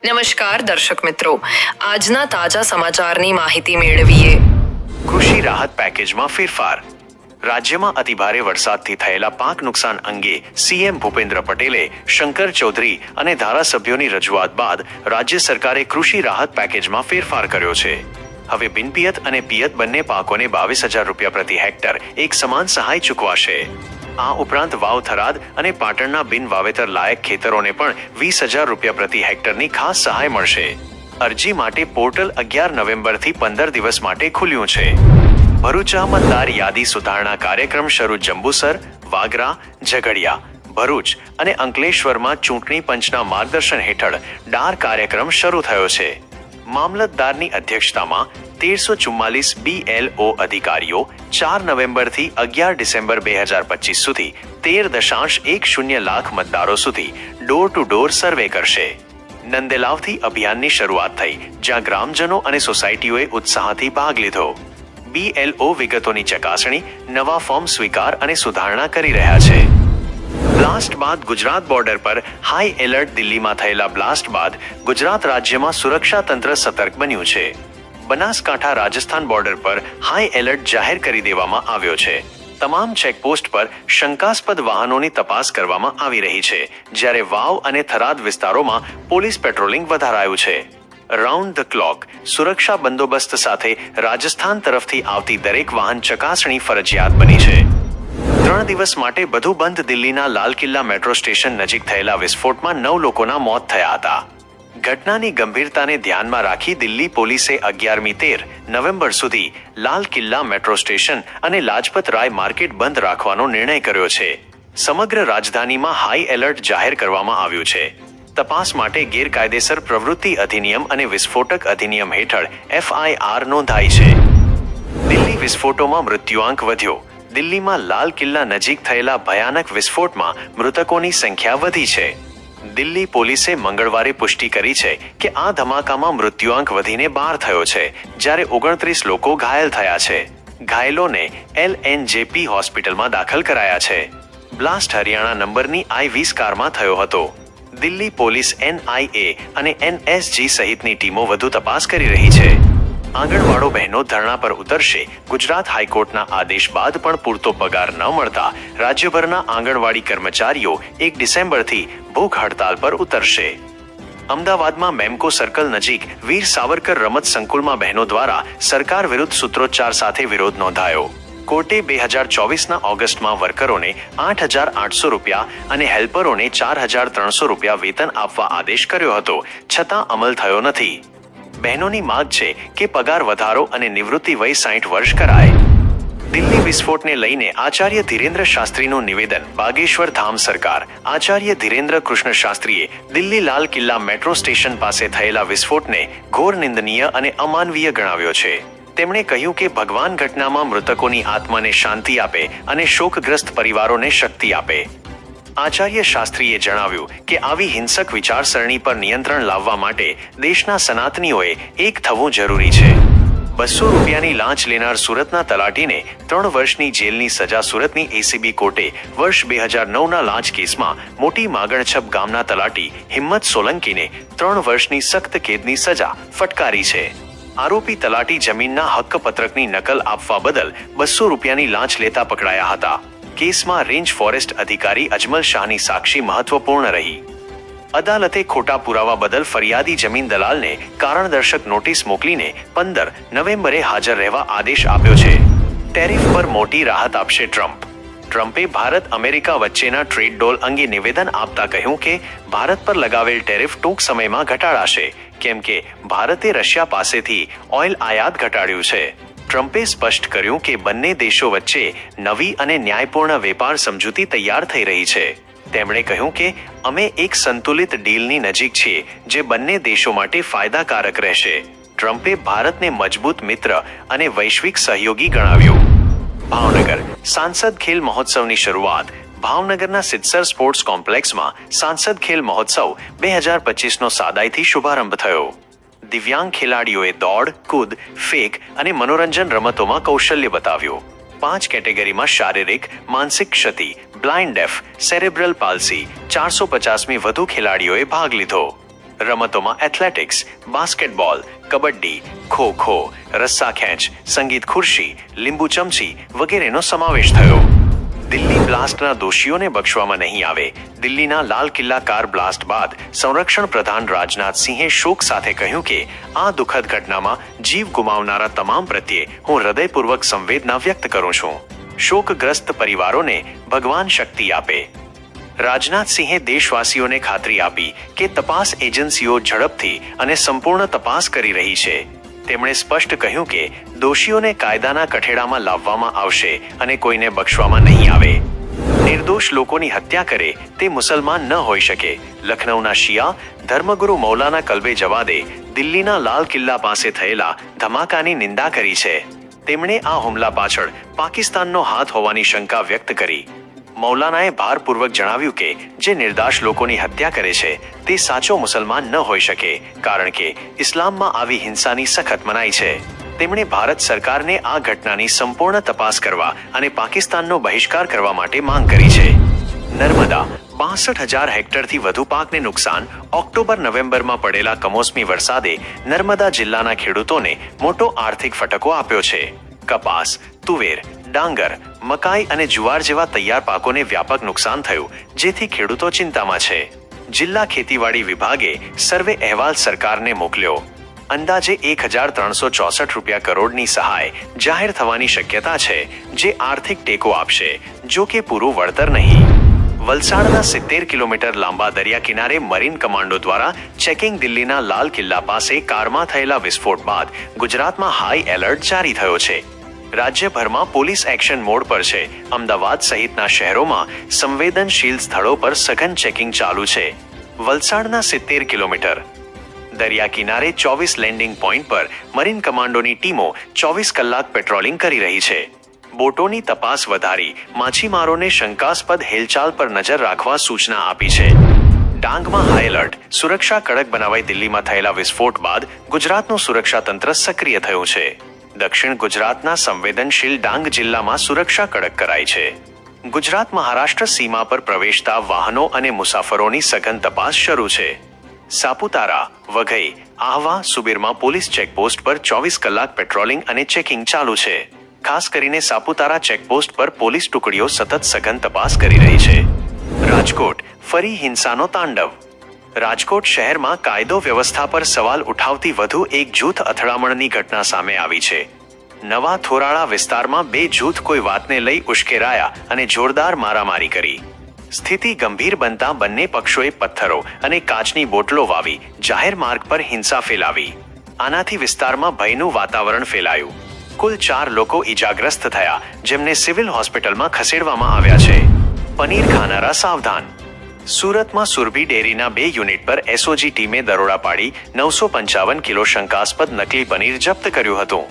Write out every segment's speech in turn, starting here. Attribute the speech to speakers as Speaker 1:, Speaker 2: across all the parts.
Speaker 1: નમસ્કાર દર્શક મિત્રો, આજના તાજા સમાચારની માહિતી મેળવીએ.
Speaker 2: કૃષિ રાહત પેકેજમાં ફેરફાર. રાજ્યમાં અતિભારે વરસાદથી થયેલા પાક નુકસાન અંગે સીએમ ભૂપેન્દ્ર પટેલે શંકર ચૌધરી અને ધારાસભ્યોની રજૂઆત બાદ રાજ્ય સરકારે કૃષિ રાહત પેકેજમાં ફેરફાર કર્યો છે. હવે બિનપિયત અને પિયત બંને પાકોને 22,000 રૂપિયા પ્રતિ હેક્ટર એક સમાન સહાય ચૂકવાશે. આ ઉપરાંત વાવ, થરાદ અને પાટણના બિન વાવેતર લાયક ખેતરોને પણ 20,000 રૂપિયા પ્રતિ હેક્ટરની ખાસ સહાય મળશે. અરજી માટે પોર્ટલ 11 નવેમ્બરથી 15 દિવસ માટે ખુલ્યું છે. ભરૂચમાં મતદાર યાદી સુધારણા કાર્યક્રમ શરૂ. જંબુસર, વાગરા, ઝઘડિયા, ભરૂચ અને અંકલેશ્વરમાં ચૂંટણી પંચના માર્ગદર્શન હેઠળ ડાર કાર્યક્રમ શરૂ થયો છે. મામલતદારની અધ્યક્ષતામાં 1344 BLO અધિકારીઓ 4 નવેમ્બરથી 11 ડિસેમ્બર 2025 સુધી 13.10 લાખ મતદારો સુધી ડોર ટુ ડોર સર્વે કરશે. નંદેલાવથી અભિયાનની શરૂઆત થઈ, જ્યાં ગ્રામજનો અને સોસાયટીઓએ ઉત્સાહથી ભાગ લીધો. BLO વિગતોની ચકાસણી, નવા ફોર્મ સ્વીકાર અને સુધારણા કરી રહ્યા છે. બ્લાસ્ટ બાદ ગુજરાત બોર્ડર પર હાઈ એલર્ટ. દિલ્હીમાં થયેલા બ્લાસ્ટ બાદ ગુજરાત રાજ્યમાં સુરક્ષા તંત્ર સતર્ક બન્યું છે. બનાસકાંઠા રાજસ્થાન બોર્ડર પર હાઈ એલર્ટ જાહેર કરી દેવામાં આવ્યો છે. તમામ ચેકપોસ્ટ પર શંકાસ્પદ વાહનોની તપાસ કરવામાં આવી રહી છે, જ્યારે વાવ અને થરાદ વિસ્તારોમાં પોલીસ પેટ્રોલિંગ વધારાયું છે. રાઉન્ડ ધ ક્લોક સુરક્ષા બંદોબસ્ત સાથે રાજસ્થાન તરફથી આવતી દરેક વાહન ચકાસણી ફરજિયાત બની છે. 3 દિવસ માટે બધું બંધ. દિલ્હીના લાલ કિલ્લા મેટ્રો સ્ટેશન નજીક થયેલા વિસ્ફોટમાં 9 લોકોના મોત થયા હતા. ઘટનાની ગંભીરતાને ધ્યાનમાં રાખી દિલ્હી પોલીસે 11-13 નવેમ્બર સુધી લાલ કિલ્લા મેટ્રો સ્ટેશન અને લાજપત રાય માર્કેટ બંધ રાખવાનો નિર્ણય કર્યો છે. સમગ્ર રાજધાનીમાં હાઈ એલર્ટ જાહેર કરવામાં આવ્યું છે. તપાસ માટે ગેરકાયદેસર પ્રવૃત્તિ અધિનિયમ અને વિસ્ફોટક અધિનિયમ હેઠળ FIR નોંધાઈ છે. દિલ્હી વિસ્ફોટોમાં મૃત્યુઆંક વધ્યો. દિલ્હીમાં લાલ કિલ્લા નજીક થયેલા ભયાનક વિસ્ફોટમાં મૃતકોની સંખ્યા વધી છે. દિલ્હી પોલીસે મંગળવારે પુષ્ટિ કરી છે કે આ ધમાકામાં મૃત્યુઆંક વધીને 12 થયો છે, જ્યારે 29 લોકો ઘાયલ થયા છે. ઘાયલોને LNJP હોસ્પિટલમાં દાખલ કરાયા છે. બ્લાસ્ટ હરિયાણા નંબરની I-20 કારમાં થયો હતો. દિલ્હી પોલીસ, NIA અને NSG સહિતની ટીમો વધુ તપાસ કરી રહી છે. આંગણવાડો બહેનો ધરણા પર ઉતરશે. ગુજરાત હાઈકોર્ટના આદેશ બાદ પણ પૂરતો પગાર ન મળતા રાજ્યભરના આંગણવાડી કર્મચારીઓ 1 ડિસેમ્બરથી ભૂખ હડતાલ પર ઉતરશે. અમદાવાદમાં મેમ્કો સર્કલ નજીક વીર સાવરકર રમત સંકુલમાં બહેનો દ્વારા સરકાર વિરુદ્ધ સૂત્રોચ્ચાર સાથે વિરોધ નોંધાયો. કોર્ટે 2024ના ઓગસ્ટમાં વર્કરોને 8,800 રૂપિયા અને હેલ્પરોને 4,300 રૂપિયા વેતન આપવા આદેશ કર્યો હતો, છતાં અમલ થયો નથી. બહેનોની માંગ છે કે પગાર વધારો અને નિવૃત્તિ વય 60 વર્ષ કરાય. દિલ્હી વિસ્ફોટને લઈને આચાર્ય ધીરેન્દ્ર શાસ્ત્રીનું નિવેદન. બાગેશ્વર ધામ સરકાર. આચાર્ય ધીરેન્દ્ર કૃષ્ણ શાસ્ત્રીએ દિલ્હી લાલ કિલ્લા મેટ્રો સ્ટેશન પાસે થયેલા વિસ્ફોટને ઘોર નિંદનીય અને અમાનવીય ગણાવ્યો છે. તેમણે કહ્યું કે ભગવાન ઘટનામાં મૃતકોની આત્માને શાંતિ આપે અને શોકગ્રસ્ત પરિવારોને શક્તિ આપે. આચાર્ય શાસ્ત્રીએ જણાવ્યું કે આવી હિંસક વિચારસરણી પર નિયંત્રણ લાવવા માટે દેશના સનાતનીઓએ એક થવું જરૂરી છે. 200 રૂપિયાની લાંચ લેનાર સુરતના તલાટીને 3 વર્ષની જેલની સજા. સુરતની ACB કોર્ટે વર્ષ 2009ના લાંચ કેસમાં મોટી માગણછપ ગામના તલાટી હિંમત સોલંકીને 3 વર્ષની સખ્ત કેદની સજા ફટકારી છે. આરોપી તલાટી જમીનના હક્કપત્રકની નકલ આપવા બદલ 200 રૂપિયાની લાંચ લેતા પકડાયા હતા. કેસમાં રેન્જ ફોરેસ્ટ અધિકારી અજમલ શાહની સાક્ષી મહત્વપૂર્ણ રહી. અદાલતે ખોટા પુરાવા બદલ ફરિયાદી જમીન દલાલને કારણદર્શક નોટિસ મોકલીને 15 નવેમ્બરે હાજર રહેવા આદેશ આપ્યો છે. ટેરિફ પર મોટી રાહત આપશે ટ્રમ્પ. ટ્રમ્પે ભારત અમેરિકા વચ્ચેના ટ્રેડ ડોલ અંગે નિવેદન આપતા કહ્યું કે ભારત પર લગાવેલ ટેરિફ ટૂંક સમયમાં ઘટાડાશે, કેમ કે ભારતે રશિયા પાસેથી ઓઇલ આયાત ઘટાડ્યું છે. ટ્રમ્પે સ્પષ્ટ કર્યું કે બંને દેશો વચ્ચે નવી અને ન્યાયપૂર્ણ વેપાર સમજૂતી તૈયાર થઈ રહી છે. તેમણે કહ્યું કે અમે એક સંતુલિત ડીલની નજીક છીએ જે બંને દેશો માટે ફાયદાકારક રહેશે. ટ્રમ્પે ભારતને મજબૂત મિત્ર અને વૈશ્વિક સહયોગી ગણાવ્યું. ભાવનગર સાંસદ ખેલ મહોત્સવની શરૂઆત. ભાવનગરના સિદ્સર સ્પોર્ટ્સ કોમ્પ્લેક્સમાં સાંસદ ખેલ મહોત્સવ 2025નો સાદાઈથી શુભારંભ થયો. દિવ્યાંગ ખેલાડીઓએ દોડ, કૂદ, ફેંક અને મનોરંજન રમતોમાં કૌશલ્ય બતાવ્યું. 5 કેટેગરીમાં શારીરિક, માનસિક ક્ષતિ, બ્લાઇન્ડ ડેફ, સેરેબ્રલ પાલ્સી 450મી વધુ ખેલાડીઓએ ભાગ લીધો. રમતોમાં એથ્લેટિક્સ, બાસ્કેટબોલ, કબડ્ડી, ખો-ખો, રસ્સા ખેંચ, સંગીત ખુરશી, લીંબુ ચમચી વગેરેનો સમાવેશ થયો. દિલ્હી બ્લાસ્ટના દોષીઓને બક્ષવામાં નહીં આવે. દિલ્હીના લાલ કિલ્લા કાર બ્લાસ્ટ બાદ સંરક્ષણ પ્રધાન રાજનાથ સિંહે શોક સાથે કહ્યું કે આ દુઃખદ ઘટનામાં જીવ ગુમાવનારા તમામ પ્રત્યે હું હૃદયપૂર્વક સંવેદના વ્યક્ત કરું છું. શોકગ્રસ્ત પરિવારોને ભગવાન શક્તિ આપે. રાજનાથ સિંહે દેશવાસીઓને ખાતરી આપી કે તપાસ એજન્સીઓ ઝડપથી અને સંપૂર્ણ તપાસ કરી રહી છે. તેમણે સ્પષ્ટ કહ્યું કે દોષીઓને કાયદાના કઠેડામાં લાવવામાં આવશે અને કોઈને બક્ષવામાં નહીં આવે. નિર્દોષ લોકોની હત્યા કરે તે મુસલમાન ન હોઈ શકે. લખનૌના શિયા ધર્મગુરુ મૌલાના કલ્બે જવાદે દિલ્હીના લાલ કિલ્લા પાસે થયેલા ધમાકાની નિંદા કરી છે. તેમણે આ હુમલા પાછળ પાકિસ્તાનનો હાથ હોવાની શંકા વ્યક્ત કરી. મૌલાનાએ ભારપૂર્વક જણાવ્યું કે જે નિર્દોષ લોકોની હત્યા કરે છે તે સાચો મુસલમાન ન હોઈ શકે, કારણ કે ઇસ્લામમાં આવી હિંસાની સખત મનાઈ છે. તેમણે ભારત સરકારને આ ઘટનાની સંપૂર્ણ તપાસ કરવા અને પાકિસ્તાનનો બહિષ્કાર કરવા માટે માંગ કરી છે. નર્મદા 62,000 હેક્ટરથી વધુ પાકને નુકસાન. ઓક્ટોબર-નવેમ્બરમાં પડેલા કમોસમી વરસાદે નર્મદા જિલ્લાના ખેડૂતોને મોટો આર્થિક ફટકો આપ્યો છે. કપાસ, તુવેર, ડાંગર, મકાઈ અને જુવાર જેવા તૈયાર પાકોને વ્યાપક નુકસાન થયું, જેથી ખેડૂતો ચિંતામાં છે. જિલ્લા ખેતીવાડી વિભાગે સર્વે અહેવાલ સરકારને મોકલ્યો. અંદાજે 1,364 રૂપિયા કરોડની સહાય જાહેર થવાની શક્યતા છે, જે આર્થિક ટેકો આપશે, જો કે પૂરું વળતર નહીં. વલસાડના 70 કિલોમીટર લાંબા દરિયા કિનારે મરીન કમાન્ડો દ્વારા ચેકિંગ. દિલ્હીના લાલ કિલ્લા પાસે કારમાં થયેલા વિસ્ફોટ બાદ ગુજરાતમાં હાઈ એલર્ટ જારી થયો છે. રાજ્યભરમાં પોલીસ એક્શન મોડ પર છે. અમદાવાદ સહિતના શહેરોમાં સંવેદનશીલ સ્થળો પર સઘન ચેકિંગ ચાલુ છે. વલસાડના 70 કિલોમીટર દરિયા કિનારે 24 લેન્ડિંગ પોઈન્ટ પર મરીન કમાન્ડોની ટીમો 24 કલાક પેટ્રોલિંગ કરી રહી છે. બોટોની તપાસ વધારી માછીમારોને શંકાસ્પદ હિલચાલ પર નજર રાખવા સૂચના આપી છે. ડાંગમાં હાઈ એલર્ટ. સુરક્ષા કડક બનાવાઈ. દિલ્હીમાં થયેલા વિસ્ફોટ બાદ ગુજરાતનું સુરક્ષા તંત્ર સક્રિય થયું છે. દક્ષિણ ગુજરાતના સંવેદનશીલ ડાંગ જિલ્લામાં સુરક્ષા કડક કરાઈ છે. ગુજરાત મહારાષ્ટ્ર સીમા પર પ્રવેશતા વાહનો અને મુસાફરોની સઘન તપાસ શરૂ છે. સાપુતારા, વઘઈ, આહવા, સુબીરમાં પોલીસ ચેકપોસ્ટ પર 24 કલાક પેટ્રોલિંગ અને ચેકિંગ ચાલુ છે. ખાસ કરીને સાપુતારા ચેકપોસ્ટ પર પોલીસ ટુકડીઓ સતત સઘન તપાસ કરી રહી છે. રાજકોટ ફરી હિંસાનો તાંડવ. રાજકોટ શહેરમાં કાયદો વ્યવસ્થા પર સવાલ ઉઠાવતી વધુ એક જૂથ અથડામણની ઘટના સામે આવી છે. નવા થોરાળા વિસ્તારમાં બે જૂથ કોઈ વાતને લઈ ઉશ્કેરાયા અને જોરદાર મારામારી કરી. સ્થિતિ ગંભીર બનતા બંને પક્ષોએ પથ્થરો અને કાચની બોટલો વાવી જાહેર માર્ગ પર હિંસા ફેલાવી. આનાથી વિસ્તારમાં ભયનું વાતાવરણ ફેલાયું. કુલ 4 લોકો ઈજાગ્રસ્ત થયા, જેમને સિવિલ હોસ્પિટલમાં ખસેડવામાં આવ્યા છે. પનીર ખાનારા સાવધાન. સુરતમાં સુરભી ડેરીના 2 યુનિટ પર એસઓજી ટીમે દરોડા પાડી 955 કિલો શંકાસ્પદ નકલી પનીર જપ્ત કર્યું હતું.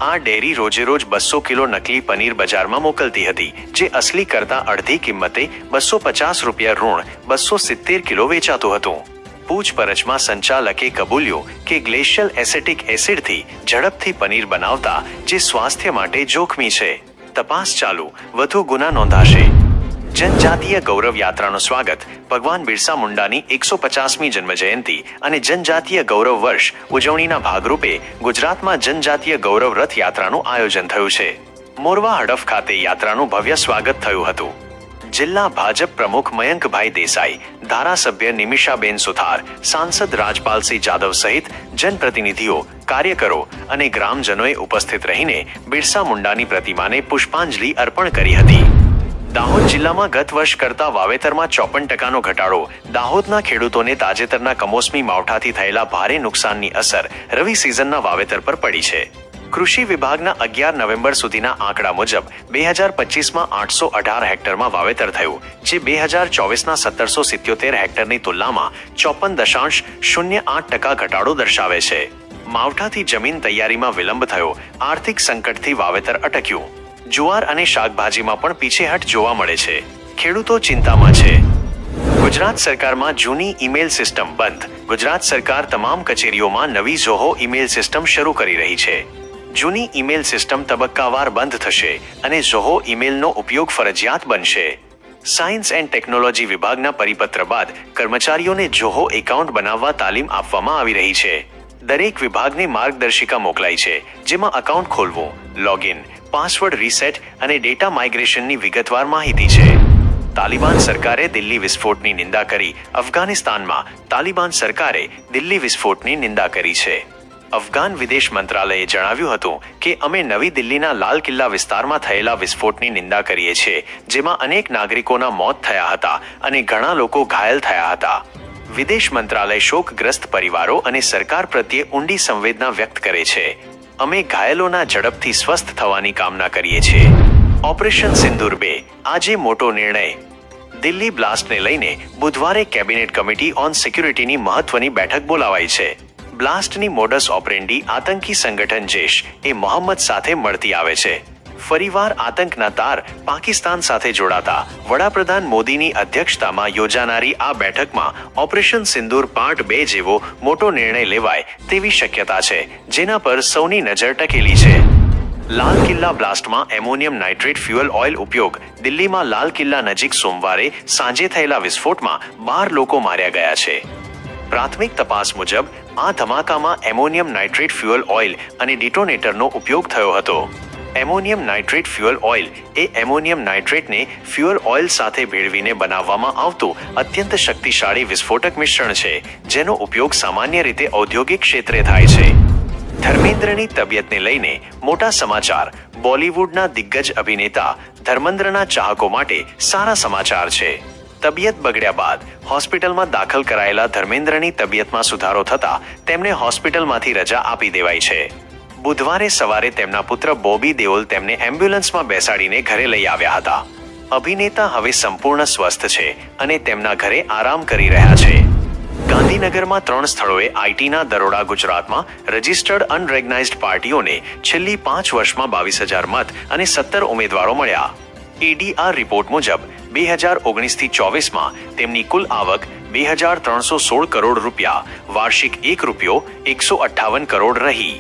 Speaker 2: આ ડેરી રોજેરોજ 200 કિલો નકલી પનીર બજારમાં મોકલતી હતી, જે અસલી કરતા અડધી કિંમતે 250 રૂપિયા ઋણ 270 કિલો વેચાતું હતું. પૂછપરછમાં સંચાલકે કબૂલ્યું કે ગ્લેશિયલ એસેટિક એસિડથી ઝડપથી પનીર બનાવતા, જે સ્વાસ્થ્ય માટે જોખમી છે. તપાસ ચાલુ. વધુ ગુના નોંધાશે. જનજાતીય ગૌરવ યાત્રાનું સ્વાગત. ભગવાન બિરસા મુંડાની 150મી જન્મજયંતિ અને જનજાતીય ગૌરવ વર્ષ ઉજવણીના ભાગરૂપે ગુજરાતમાં જનજાતીય ગૌરવ રથ યાત્રાનું આયોજન થયું છે. મોરવા હડફ ખાતે યાત્રાનું ભવ્ય સ્વાગત થયું હતું. જિલ્લા ભાજપ પ્રમુખ મયંકભાઈ દેસાઈ, ધારાસભ્ય નિમિષાબેન સુથાર, સાંસદ રાજપાલસિંહ જાદવ સહિત જનપ્રતિનિધિઓ, કાર્યકરો અને ગ્રામજનોએ ઉપસ્થિત રહીને બિરસા મુંડાની પ્રતિમાને પુષ્પાંજલિ અર્પણ કરી હતી. દાહોદ જિલ્લામાં ગત વર્ષ કરતા વાવેતરમાં 54% ઘટાડો. દાહોદના ખેડૂતોને તાજેતરના કમોસમી માવઠાથી થયેલા ભારે નુકસાનની અસર રવિ સિઝનના વાવેતર પર પડી છે. કૃષિ વિભાગના 11 નવેમ્બર સુધીના આંકડા મુજબ 2025માં 818 હેક્ટરમાં વાવેતર થયું, જે 2024ના 1777 હેક્ટરની તુલનામાં 54.08% ઘટાડો દર્શાવે છે. માવઠાથી જમીન તૈયારીમાં વિલંબ થયો. આર્થિક સંકટથી વાવેતર અટક્યું. જુવાર અને શાકભાજીમાં પણ પીછેહટ જોવા મળે છે. ખેડૂતો ચિંતામાં છે. ગુજરાત સરકારમાં જૂની ઈમેલ સિસ્ટમ બંધ. ગુજરાત સરકાર તમામ કચેરીઓમાં નવી ઝોહો ઈમેલ સિસ્ટમ શરૂ કરી રહી છે. જૂની ઈમેલ સિસ્ટમ તબક્કાવાર બંધ થશે અને ઝોહો ઈમેલનો ઉપયોગ ફરજિયાત બનશે. સાયન્સ એન્ડ ટેકનોલોજી વિભાગના પરિપત્ર બાદ કર્મચારીઓને જોહો એકાઉન્ટ બનાવવા તાલીમ આપવામાં આવી રહી છે. દરેક વિભાગને માર્ગદર્શિકા મોકલાઈ છે, જેમાં એકાઉન્ટ ખોલવું, લોગિન, પાસવર્ડ રીસેટ અને ડેટા માઇગ્રેશનની વિગતવાર માહિતી છે. તાલિબાન સરકારે દિલ્હી વિસ્ફોટની નિંદા કરી. અફઘાનિસ્તાનમાં તાલિબાન સરકારે દિલ્હી વિસ્ફોટની નિંદા કરી છે. અફઘાન વિદેશ મંત્રાલયે જણાવ્યું હતું કે અમે નવી દિલ્હીના લાલ કિલ્લા વિસ્તારમાં થયેલા વિસ્ફોટની નિંદા કરીએ છીએ, જેમાં અનેક નાગરિકોના મોત થયા હતા અને ઘણા લોકો ઘાયલ થયા હતા. વિદેશ મંત્રાલય શોકગ્રસ્ત પરિવારો અને સરકાર પ્રત્યે ઊંડી સંવેદના વ્યક્ત કરે છે. અમે ઘાયલોના ઝડપથી સ્વસ્થ થવાની કામના કરીએ છીએ. ઓપરેશન સિંદૂર 2 આજે મોટો નિર્ણય. દિલ્હી બ્લાસ્ટને લઈને બુધવારે કેબિનેટ કમિટી ઓન સિક્યુરિટીની મહત્વની બેઠક બોલાવાઈ છે. બ્લાસ્ટની મોડસ ઓપરેન્ડી આતંકી સંગઠન જૈશ એ મોહમ્મદ સાથે મળતી આવે છે. ફરીવાર આતંકના તાર પાકિસ્તાન સાથે જોડાતા વડાપ્રધાન મોદીની અધ્યક્ષતામાં યોજાનારી આ બેઠકમાં ઓપરેશન સિંદૂર પાર્ટ 2 જેવો મોટો નિર્ણય લેવાય તેવી શક્યતા છે, જેના પર સૌની નજર ટકેલી છે. Lal Qila બ્લાસ્ટમાં ammonium nitrate fuel oil ઉપયોગ. દિલ્હીમાં લાલ કિલ્લા નજીક સોમવારે સાંજે થયેલા વિસ્ફોટમાં 12 લોકો માર્યા ગયા છે. પ્રાથમિક તપાસ મુજબ આ ધમાકામાં એમોનિયમ નાઇટ્રેટ ફ્યુઅલ ઓઇલ અને ડિટોનેટરનો ઉપયોગ થયો હતો. એમોનિયમ નાઇટ્રેટ ફ્યુઅલ ઓઇલ એ એમોનિયમ નાઇટ્રેટને ફ્યુઅલ ઓઇલ સાથે ભેળવીને બનાવવામાં આવતું અત્યંત શક્તિશાળી વિસ્ફોટક મિશ્રણ છે, જેનો ઉપયોગ સામાન્ય રીતે ઔદ્યોગિક ક્ષેત્રે થાય છે. ધર્મેન્દ્રની તબિયતને લઈને મોટા સમાચાર. બોલિવૂડના દિગ્ગજ અભિનેતા ધર્મેન્દ્રના ચાહકો માટે સારા સમાચાર છે. તબિયત બગડ્યા બાદ હોસ્પિટલમાં દાખલ કરાયેલા ધર્મેન્દ્રની તબિયતમાં સુધારો થતા તેમને હોસ્પિટલમાંથી રજા આપી દેવાઈ છે. બુધવારે સવારે તેમના પુત્ર બોબી દેઓલ તેમને એમ્બ્યુલન્સમાં બેસાડીને ઘરે લઈ આવ્યા હતા. અભિનેતા હવે સંપૂર્ણ સ્વસ્થ છે અને તેમના ઘરે આરામ કરી રહ્યા છે. ગાંધીનગરમાં 3 સ્થળોએ આઈટીના દરોડા. ગુજરાતમાં રજિસ્ટર્ડ અનરેગ્નાઇઝડ પાર્ટીઓને છેલ્લી 5 વર્ષમાં 22,000 મત અને 17 ઉમેદવારો મળ્યા. એડીઆર રિપોર્ટ મુજબ 2019થી 24માં તેમની કુલ આવક 2,316 કરોડ રૂપિયા, વાર્ષિક ₹1,158 કરોડ રહી.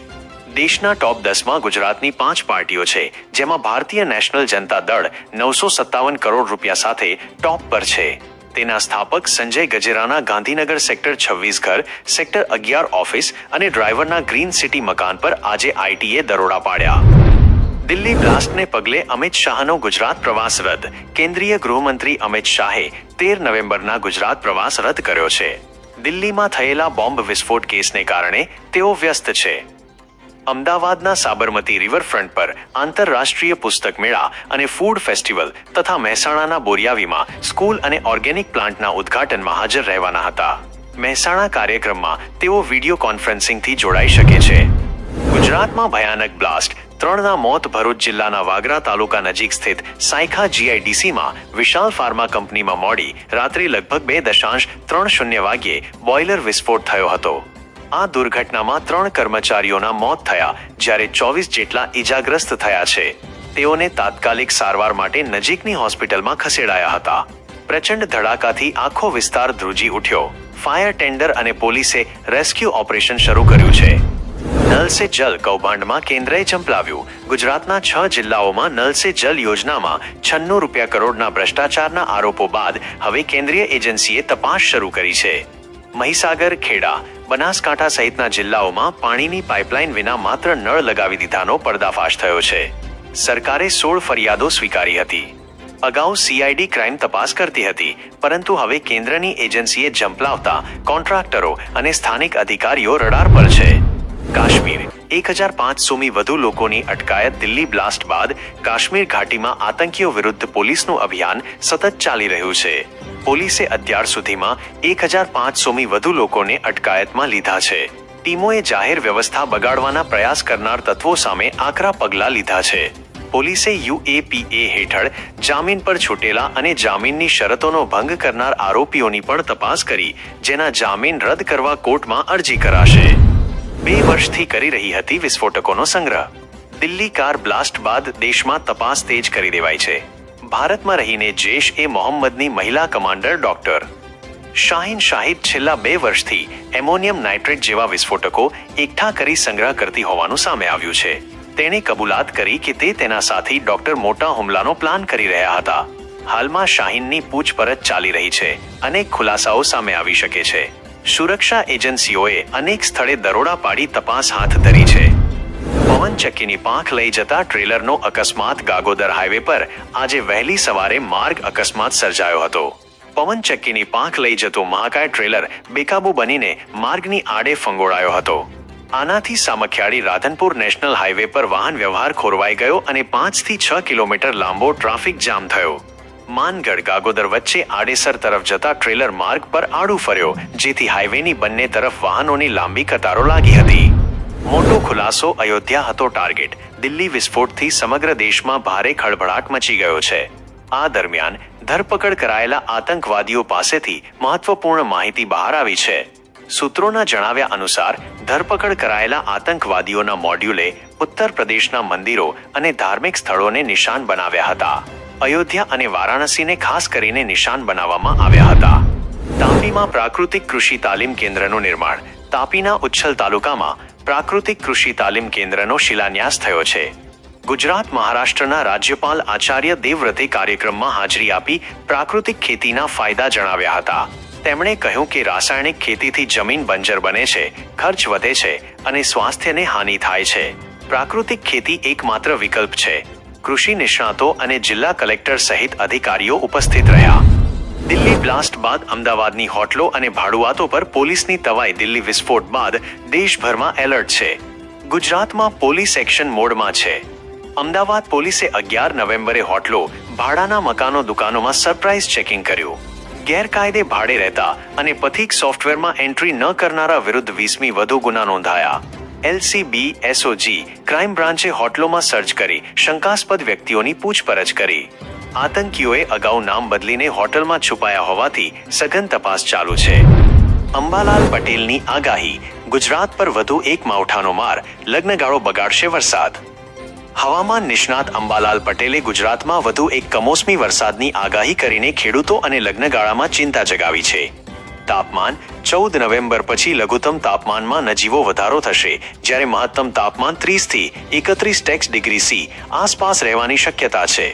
Speaker 2: દેશના ટોપ 10માં ગુજરાતની 5 પાર્ટીઓ છે, જેમાં ભારતીય નેશનલ જનતા દળ 957 કરોડ રૂપિયા સાથે ટોપ પર છે. તેના સ્થાપક સંજય ગજેરાના ગાંધીનગર સેક્ટર 26 ઘર, સેક્ટર 11 ઓફિસ અને ડ્રાઈવરના ગ્રીન સિટી મકાન પર આજે આઈટીએ દરોડા પાડ્યા. દિલ્હી બ્લાસ્ટને પગલે અમિત શાહનો ગુજરાત પ્રવાસ રદ. કેન્દ્રીય ગૃહમંત્રી અમિત શાહે 13 નવેમ્બરના ગુજરાત પ્રવાસ રદ કર્યો છે. દિલ્હીમાં થયેલા બોમ્બ વિસ્ફોટ કેસને કારણે તેઓ વ્યસ્ત છે. અમદાવાદના સાબરમતી રિવરફ્રન્ટ પર આંતરરાષ્ટ્રીય પુસ્તક મેળા અને ફૂડ ફેસ્ટિવલ તથા મહેસાણાના બોરિયાવીમાં સ્કૂલ અને ઓર્ગેનિક પ્લાન્ટના ઉદ્ઘાટનમાં હાજર રહેવાના હતા. મહેસાણા કાર્યક્રમમાં તેઓ વિડીયો કોન્ફરન્સિંગથી જોડાઈ શકે છે. ગુજરાતમાં ભયાનક બ્લાસ્ટ. 3ના મોત. ભરૂચ જિલ્લાના વાગરા તાલુકા નજીક સ્થિત સાયખા જીઆઈડીસીમાં વિશાલ ફાર્મા કંપનીમાં મોડી રાત્રે લગભગ 2.30 વાગ્યે બોઇલર વિસ્ફોટ થયો હતો. આ દુર્ઘટનામાં 3 કર્મચારીઓના મોત થયા, જ્યારે 24 જેટલા ઈજાગ્રસ્ત થયા છે. તેઓને તાત્કાલિક સારવાર માટે નજીકની હોસ્પિટલમાં ખસેડાયા હતા. પ્રચંડ ધડાકાથી આખો વિસ્તાર ધ્રુજી ઉઠ્યો. ફાયર ટેન્ડર અને પોલીસે રેસ્ક્યુ ઓપરેશન શરૂ કર્યું છે. નલ સે જલ કૌભાંડમાં કેન્દ્રએ ઝંપલાવ્યું. ગુજરાતના 6 જિલ્લાઓમાં નલ સે જલ યોજનામાં 96 કરોડના ભ્રષ્ટાચારના આરોપો બાદ હવે કેન્દ્રીય એજન્સીએ તપાસ શરૂ કરી છે. મહીસાગર, ખેડા, બનાસકાંઠા સહિતના જિલ્લાઓમાં પાણીની પાઇપલાઇન વિના માત્ર નળ લગાવી દીધાનો પર્દાફાશ થયો છે. સરકારે 16 ફરિયાદો સ્વીકારી હતી. અગાઉ સીઆઈડી ક્રાઇમ તપાસ કરતી હતી, પરંતુ હવે કેન્દ્રની એજન્સીએ ઝંપલાવતા કોન્ટ્રાક્ટરો અને સ્થાનિક અધિકારીઓ રડાર પર છે. કાશ્મીર. 1,500મી વધુ લોકોની અટકાયત. દિલ્હી બ્લાસ્ટ બાદ કાશ્મીર ઘાટીમાં આતંકીઓ વિરુદ્ધ પોલીસનું અભિયાન સતત ચાલી રહ્યું છે. પોલીસે અત્યાર સુધીમાં 1,500મી વધુ લોકોને અટકાયતમાં લીધા છે. ટીમોએ જાહેર વ્યવસ્થા બગાડવાના પ્રયાસ કરનાર તત્વો સામે આકરા પગલાં લીધા છે. પોલીસે યુએપીએ હેઠળ જામીન પર છૂટેલા અને જામીનની શરતોનો ભંગ કરનાર આરોપીઓની પણ તપાસ કરી, જેના જામીન રદ કરવા કોર્ટમાં અરજી કરાશે. 2 વર્ષથી કરી રહી હતી વિસ્ફોટકોનો સંગ્રહ. દિલ્હી કાર બ્લાસ્ટ બાદ દેશમાં તપાસ તેજ કરી દેવાઈ છે. ભારતમાં રહીને જૈશ એ મોહમ્મદની મહિલા કમાન્ડર ડોક્ટર શાહીન શાહિદ છેલ્લા 2 વર્ષથી એમોનિયમ નાઇટ્રેટ જેવા વિસ્ફોટકો એકઠા કરી સંગ્રહ કરતી હોવાનું સામે આવ્યું છે. તેણે કબૂલાત કરી કે તે તેના સાથી ડોક્ટર મોટા હુમલાનો પ્લાન કરી રહ્યા હતા. હાલમાં શાહીનની પૂછપરછ ચાલી રહી છે. અનેક ખુલાસાઓ સામે આવી શકે છે. સુરક્ષા એજન્સીઓએ અનેક સ્થળે દરોડા પાડી તપાસ હાથ ધરી છે. પવનચક્કીની પાંખ લઈ જતા ટ્રેલરનો અકસ્માત. ગાગોદર હાઈવે પર આજે વહેલી સવારે માર્ગ અકસ્માત સર્જાયો હતો. પવનચક્કીની પાંખ લઈ જતું મહાકાય ટ્રેલર બેકાબુ બનીને માર્ગની આડે ફંગોળાયો હતો. આનાથી સામખિયાળી રાધનપુર નેશનલ હાઈવે પર વાહન વ્યવહાર ખોરવાઈ ગયો અને 5 થી 6 કિલોમીટર લાંબો ટ્રાફિક જામ થયો. માનગઢ ગાગોદર વચ્ચે આડેસર તરફ જતા ટ્રેલર માર્ગ પર આડું ફર્યો, જેથી હાઈવેની બંને તરફ વાહનોની લાંબી કતારો લાગી હતી. મોટો ખુલાસો. અયોધ્યા હતો ટાર્ગેટ. દિલ્હી વિસ્ફોટથી સમગ્ર દેશમાં ભારે ખળભળાટ મચી ગયો છે. આ દરમિયાન ધરપકડ કરાયેલા આતંકવાદીઓ પાસેથી મહત્વપૂર્ણ માહિતી બહાર આવી છે. સૂત્રોના જણાવ્યા અનુસાર ધરપકડ કરાયેલા આતંકવાદીઓના મોડ્યુલે ઉત્તર પ્રદેશના મંદિરો અને ધાર્મિક સ્થળોને નિશાન બનાવ્યા હતા. અયોધ્યા અને વારાણસીને ખાસ કરીને નિશાન બનાવવામાં આવ્યા હતા. તાપીમાં પ્રાકૃતિક કૃષિ તાલીમ કેન્દ્રનું નિર્માણ. તાપીના ઉચ્છલ તાલુકામાં પ્રાકૃતિક કૃષિ તાલીમ કેન્દ્રનો શિલાન્યાસ થયો છે. ગુજરાત મહારાષ્ટ્રના રાજ્યપાલ આચાર્ય દેવવ્રતે કાર્યક્રમમાં હાજરી આપી પ્રાકૃતિક ખેતીના ફાયદા જણાવ્યા હતા. તેમણે કહ્યું કે રાસાયણિક ખેતીથી જમીન બંજર બને છે, ખર્ચ વધે છે અને સ્વાસ્થ્યને હાનિ થાય છે. પ્રાકૃતિક ખેતી એકમાત્ર વિકલ્પ છે. કૃષિ નિષ્ણાતો અને જિલ્લા કલેક્ટર સહિત અધિકારીઓ ઉપસ્થિત રહ્યા. દિલ્હી બ્લાસ્ટ બાદ અમદાવાદની હોટલો અને ભાડુઆતો પર પોલીસની તવાઈ. દિલ્હી વિસ્ફોટ બાદ દેશભરમાં એલર્ટ છે. ગુજરાતમાં પોલીસ એક્શન મોડમાં છે. અમદાવાદ પોલીસે 11 નવેમ્બરે હોટલો, ભાડાના મકાનો, દુકાનોમાં સરપ્રાઇઝ ચેકિંગ કર્યું. ગેરકાયદે ભાડે રહેતા અને પથિક સોફ્ટવેરમાં એન્ટ્રી ન કરનારા વિરુદ્ધ 20મી વધુ ગુના નોંધાયા. એલસીબી એસઓજી ક્રાઇમ બ્રાન્ચે હોટલોમાં સર્ચ કરી શંકાસ્પદ વ્યક્તિઓની પૂછપરછ કરી. આતંકીઓએ અગાઉ નામ બદલીને હોટલમાં છુપાયા હોવાથી સઘન તપાસ ચાલુ છે. અંબાલાલ પટેલની આગાહી. ગુજરાત પર વધુ એક માવઠાનો માર. લગ્નગાળો બગાડશે વરસાદ. હવામાન નિષ્ણાત અંબાલાલ પટેલે ગુજરાતમાં વધુ એક કમોસમી વરસાદની આગાહી કરીને ખેડૂતો અને લગ્નગાળામાં ચિંતા જગાવી છે. તાપમાન. 14 નવેમ્બર પછી લઘુત્તમ તાપમાનમાં નજીવો વધારો થશે, જ્યારે મહત્તમ તાપમાન 30 થી 31 ડિગ્રી સી આસપાસ રહેવાની શક્યતા છે.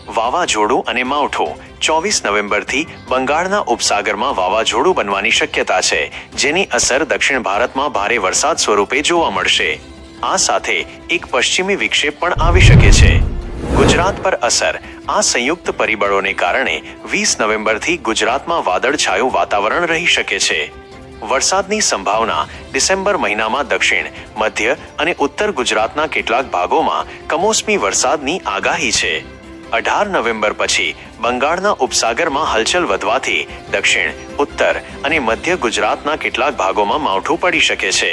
Speaker 2: વાવાઝોડું અને માવઠું. 24 નવેમ્બરથી બંગાળના ઉપસાગરમાં વાવાઝોડું બનવાની શક્યતા છે, જેની અસર દક્ષિણ ભારતમાં ભારે વરસાદ સ્વરૂપે જોવા મળશે. આ સાથે એક પશ્ચિમી વિક્ષેપ પણ આવી શકે છે. ગુજરાત પર અસર. આ સંયુક્ત પરિબળોને કારણે 20 નવેમ્બરથી ગુજરાતમાં વાદળછાયું વાતાવરણ રહી શકે છે. વરસાદની સંભાવના. ડિસેમ્બર મહિનામાં દક્ષિણ, મધ્ય અને ઉત્તર ગુજરાતના કેટલાક ભાગોમાં કમોસમી વરસાદની આગાહી છે. 18 નવેમ્બર પછી બંગાળના ઉપસાગરમાં હલચલ વધવાથી દક્ષિણ, ઉત્તર અને મધ્ય ગુજરાતના કેટલાક ભાગોમાં માવઠું પડી શકે છે.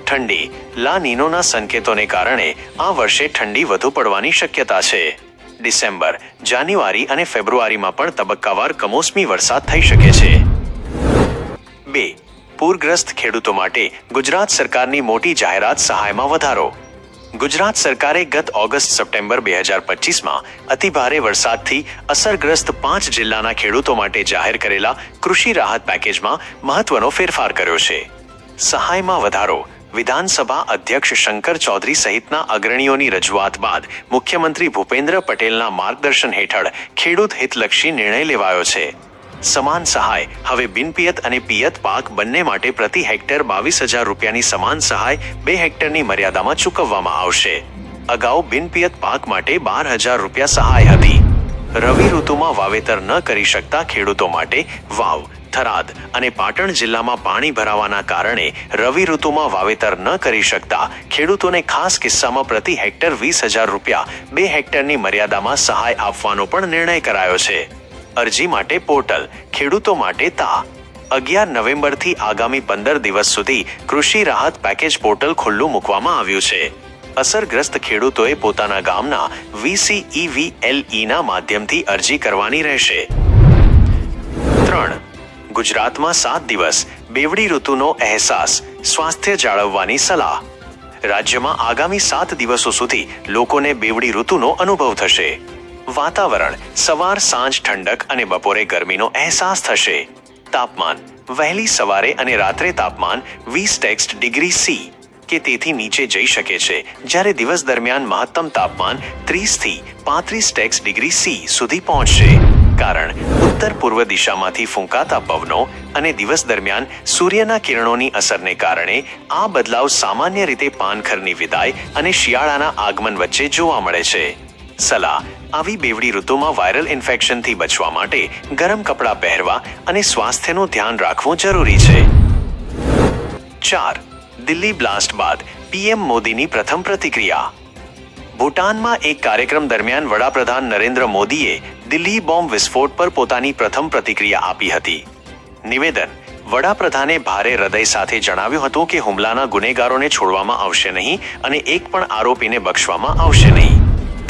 Speaker 2: ઠંડી. લા નીનોના સંકેતોને કારણે આ વર્ષે ઠંડી વધુ પડવાની શક્યતા છે. ડિસેમ્બર, જાન્યુઆરી અને ફેબ્રુઆરીમાં પણ તબક્કાવાર કમોસમી વરસાદ થઈ શકે છે. 2. પૂરગ્રસ્ત ખેડૂતો માટે ગુજરાત સરકારની મોટી જાહેરાત. સહાયમાં વધારો. ગુજરાત સરકારે ગત ઓગસ્ટ-સપ્ટેમ્બર 2025માં અતિભારે વરસાદથી અસરગ્રસ્ત 5 જિલ્લાના ખેડૂતો માટે જાહેર કરેલા કૃષિ રાહત પેકેજમાં મહત્વનો ફેરફાર કર્યો છે. સહાયમાં વધારો. વિધાનસભા અધ્યક્ષ શંકર ચૌધરી સહિતના અગ્રણીઓની રજૂઆત બાદ મુખ્યમંત્રી ભૂપેન્દ્ર પટેલના માર્ગદર્શન હેઠળ ખેડૂત હિતલક્ષી નિર્ણય લેવાયો છે. સમાન સહાય. હવે બિનપિયત અને પિયત પાક બંને માટે પ્રતિ હેક્ટર 22,000 રૂપિયાની સમાન સહાય 2 હેક્ટરની મર્યાદામાં ચૂકવવામાં આવશે. અગાઉ બિનપિયત પાક માટે 12,000 રૂપિયા સહાય હતી. રવિ ઋતુમાં વાવેતર ન કરી શકતા ખેડૂતો માટે વાવ, થરાદ અને પાટણ જિલ્લામાં પાણી ભરાવાના કારણે રવિ ઋતુમાં વાવેતર ન કરી શકતા ખેડૂતોને ખાસ કિસ્સામાં પ્રતિ હેક્ટર 20,000 રૂપિયા 2 હેક્ટરની મર્યાદામાં સહાય આપવાનો પણ નિર્ણય કરાયો છે. અરજી માટે પોર્ટલ. ખેડૂતો માટે તા. 11 નવેમ્બરથી આગામી 15 દિવસ સુધી કૃષિ રાહત પેકેજ પોર્ટલ ખુલ્લું મૂકવામાં આવ્યું છે. અસરગ્રસ્ત ખેડૂતોએ પોતાના ગામના VCEVLEના માધ્યમથી અરજી કરવાની રહેશે. 3. ગુજરાતમાં 7 દિવસ બેવડી ઋતુનો અહેસાસ. સ્વાસ્થ્ય જાળવવાની સલાહ. રાજ્યમાં આગામી 7 દિવસો સુધી લોકોને બેવડી ઋતુનો અનુભવ થશે. વાતાવરણ. સવાર સાંજ ઠંડક અને બપોરે ગરમીનો અહેસાસ થશે. તાપમાન. વહેલી સવારે અને રાત્રે તાપમાન 20 ડિગ્રી સી કે તેથી નીચે જઈ શકે છે, જ્યારે દિવસ દરમિયાન મહત્તમ તાપમાન 30 થી 35 ડિગ્રી સી સુધી પહોંચશે. કારણ ઉત્તર પૂર્વ દિશામાંથી ફૂંકાતા પવનો અને દિવસ દરમિયાન સૂર્યના કિરણોની અસરને કારણે આ બદલાવ સામાન્ય રીતે પાનખરની વિદાય અને શિયાળાના આગમન વચ્ચે જોવા મળે છે. સલાહ: આવી બેવડી ઋતુમાં વાયરલ ઇન્ફેક્શનથી બચવા માટે ગરમ કપડાં પહેરવા અને સ્વાસ્થ્યનું ધ્યાન રાખવું જરૂરી છે. 4. દિલ્હી બ્લાસ્ટ બાદ પીએમ મોદીની પ્રથમ પ્રતિક્રિયા. ભૂટાનમાં એક કાર્યક્રમ દરમિયાન વડાપ્રધાન નરેન્દ્ર મોદીએ દિલ્હી બોમ્બ વિસ્ફોટ પર પોતાની પ્રથમ પ્રતિક્રિયા આપી હતી. નિવેદન: વડાપ્રધાને ભારે હૃદય સાથે જણાવ્યું હતું કે હુમલાના ગુનેગારોને છોડવામાં આવશે નહીં અને એક પણ આરોપીને બક્ષવામાં આવશે નહીં.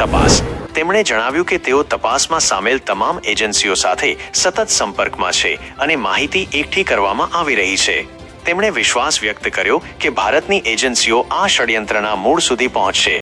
Speaker 2: તપાસ: તેમણે જણાવ્યું કે તેઓ તપાસમાં સામેલ તમામ એજન્સીઓ સાથે સતત સંપર્કમાં છે અને માહિતી એકઠી કરવામાં આવી રહી છે. તેમણે વિશ્વાસ વ્યક્ત કર્યો કે ભારતની એજન્સીઓ આ ષડયંત્રના મૂળ સુધી પહોંચશે